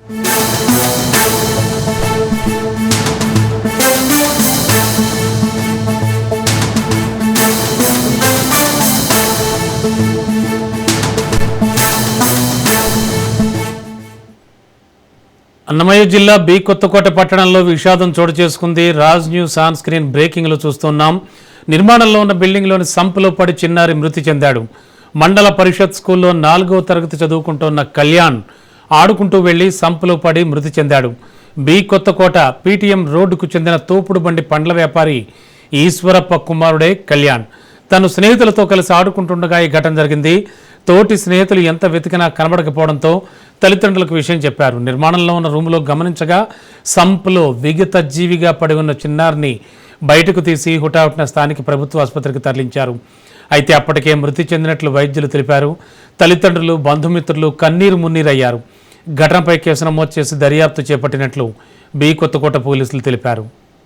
అన్నమయ్య జిల్లా బి కొత్తకోట పట్టణంలో విషాదం చోటు చేసుకుంది. రాజ్ న్యూస్ ఆన్ స్క్రీన్ బ్రేకింగ్లో చూస్తున్నాం. నిర్మాణంలో ఉన్న బిల్డింగ్లోని సంపులో పడి చిన్నారి మృతి చెందాడు. మండల పరిషత్ స్కూల్లో 4వ తరగతి చదువుకుంటున్న కళ్యాణ్ ఆడుకుంటూ వెళ్లి సంపులో పడి మృతి చెందాడు. బి కొత్తకోట పీటీఎం రోడ్డుకు చెందిన తోపుడు బండి పండ్ల వ్యాపారి ఈశ్వరప్ప కుమారుడే కళ్యాణ్. తను స్నేహితులతో కలిసి ఆడుకుంటుండగా ఈ ఘటన జరిగింది. తోటి స్నేహితులు ఎంత వెతికినా కనబడకపోవడంతో తల్లిదండ్రులకు విషయం చెప్పారు. నిర్మాణంలో ఉన్న రూములో గమనించగా సంపులో విగత జీవిగా పడి ఉన్న చిన్నారిని బయటకు తీసి హుటాహుటిన స్థానిక ప్రభుత్వ ఆసుపత్రికి తరలించారు. అయితే అప్పటికే మృతి చెందినట్లు వైద్యులు తెలిపారు. తల్లిదండ్రులు, బంధుమిత్రులు కన్నీరు మున్నీరయ్యారు. ఘటనపై కేసు నమోదు చేసి దర్యాప్తు చేపట్టినట్లు బి కొత్తకోట పోలీసులు తెలిపారు.